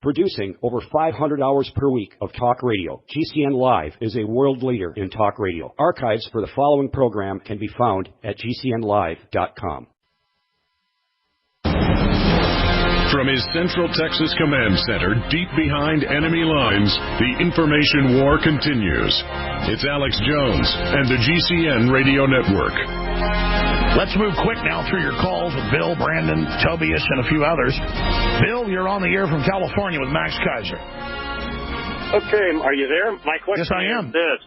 Producing over 500 hours per week of talk radio, GCN Live is a world leader in talk radio. Archives for the following program can be found at gcnlive.com. From his Central Texas Command Center, deep behind enemy lines, the information war continues. It's Alex Jones and the GCN Radio Network. Let's move quick now through your calls with Bill, Brandon, Tobias, and a few others. Bill, you're on the air from California with Max Keiser. Okay, are you there? My question yes, I am. is this.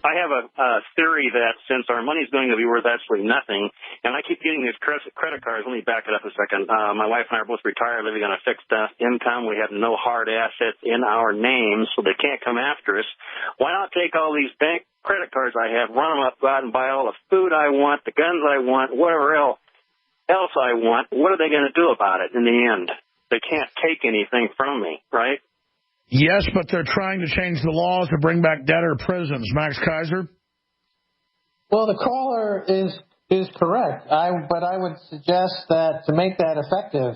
I have a theory that since our money's going to be worth absolutely nothing, and I keep getting these credit cards. Let me back it up a second. My wife and I are both retired, living on a fixed income. We have no hard assets in our names, so they can't come after us. Why not take all these bank credit cards I have, run them up, go out and buy all the food I want, the guns I want, whatever else I want? What are they going to do about it in the end? They can't take anything from me, right? Yes, but they're trying to change the laws to bring back debtor prisons. Max Keiser? Well, the caller is correct. But I would suggest that to make that effective,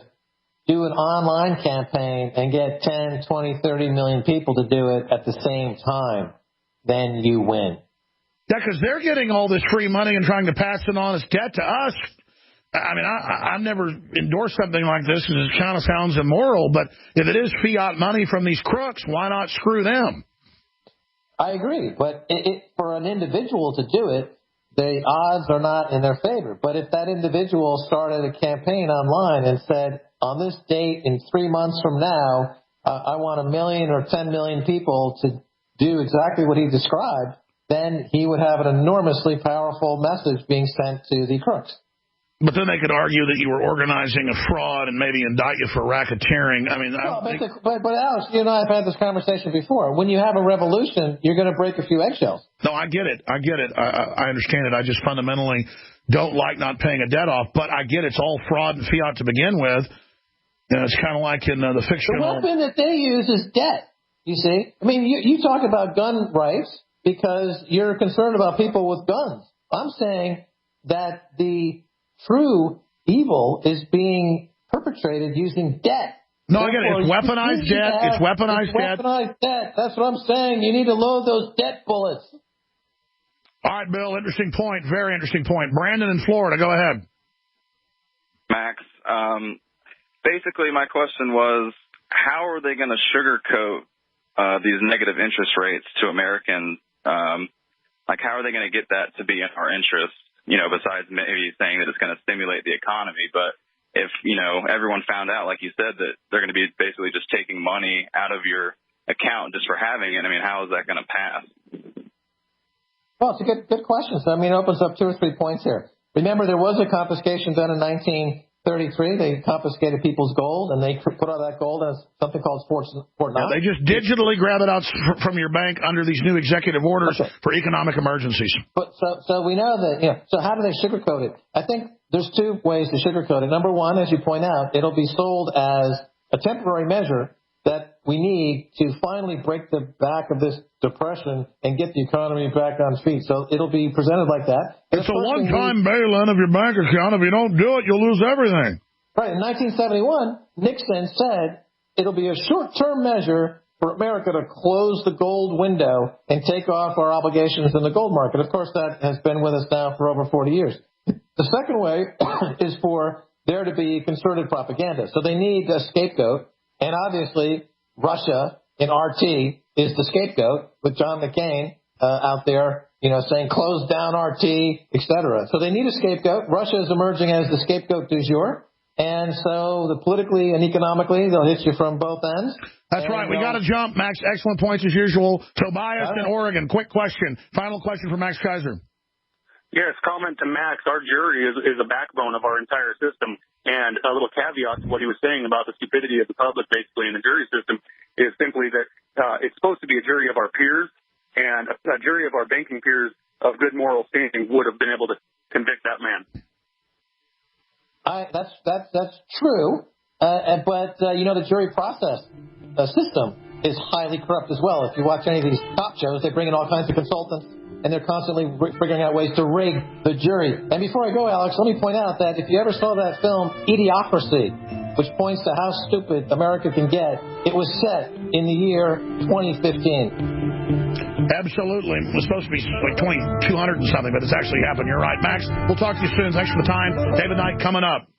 do an online campaign and get 10, 20, 30 million people to do it at the same time. Then you win. Yeah, because they're getting all this free money and trying to pass it on as debt to us. I mean, I've never endorsed something like this because it kind of sounds immoral, but if it is fiat money from these crooks, why not screw them? I agree, but for an individual to do it, the odds are not in their favor. But if that individual started a campaign online and said, on this date in 3 months from now, I want 1 million or 10 million people to do exactly what he described, then he would have an enormously powerful message being sent to the crooks. But then they could argue that you were organizing a fraud and maybe indict you for racketeering. I mean, but Alex, you and I have had this conversation before. When you have a revolution, you're going to break a few eggshells. No, I get it. I understand it. I just fundamentally don't like not paying a debt off. But I get it's all fraud and fiat to begin with. And it's kind of like in the fictional. The weapon that they use is debt. You see, I mean, you talk about gun rights because you're concerned about people with guns. I'm saying that the true evil is being perpetrated using debt. No, I get it. It's weaponized debt. It's weaponized debt. Weaponized debt. That's what I'm saying. You need to load those debt bullets. All right, Bill, interesting point. Very interesting point. Brandon in Florida, go ahead. Max, basically my question was, how are they going to sugarcoat these negative interest rates to Americans? Like, how are they going to get that to be in our interest? You know, besides maybe saying that it's going to stimulate the economy. But if, you know, everyone found out, like you said, that they're going to be basically just taking money out of your account just for having it, I mean, how is that going to pass? Well, it's a good question. So, I mean, it opens up 2 or 3 points here. Remember, there was a confiscation done in 1933. They confiscated people's gold, and they put all that gold in something called Fort Knox. They just digitally grab it out from your bank under these new executive orders for economic emergencies. But so we know that, you know, so how do they sugarcoat it? I think there's 2 ways to sugarcoat it. Number one, as you point out, it'll be sold as a temporary measure that we need to finally break the back of this depression and get the economy back on feet. So it'll be presented like that. It's a one-time bail-in of your bank account. If you don't do it, you'll lose everything. Right. In 1971, Nixon said it'll be a short-term measure for America to close the gold window and take off our obligations in the gold market. Of course, that has been with us now for over 40 years. The second way is for there to be concerted propaganda. So they need a scapegoat. And obviously, Russia in RT is the scapegoat with John McCain out there, you know, saying close down RT, et cetera. So they need a scapegoat. Russia is emerging as the scapegoat du jour. And so politically and economically, they'll hit you from both ends. That's right. We got to jump, Max. Excellent points as usual. Tobias in Oregon. Quick question. Final question for Max Keiser. Yes, comment to Max. Our jury is the backbone of our entire system. And a little caveat to what he was saying about the stupidity of the public, basically, in the jury system, is simply that it's supposed to be a jury of our peers, and a jury of our banking peers of good moral standing would have been able to convict that man. That's true, but you know, the jury process system is highly corrupt as well. If you watch any of these cop shows, they bring in all kinds of consultants, and they're constantly figuring out ways to rig the jury. And before I go, Alex, let me point out that if you ever saw that film, Idiocracy, which points to how stupid America can get. It was set in the year 2015. Absolutely. It was supposed to be like 2,200 and something, but it's actually happened. You're right, Max. We'll talk to you soon. Thanks for the time. David Knight coming up.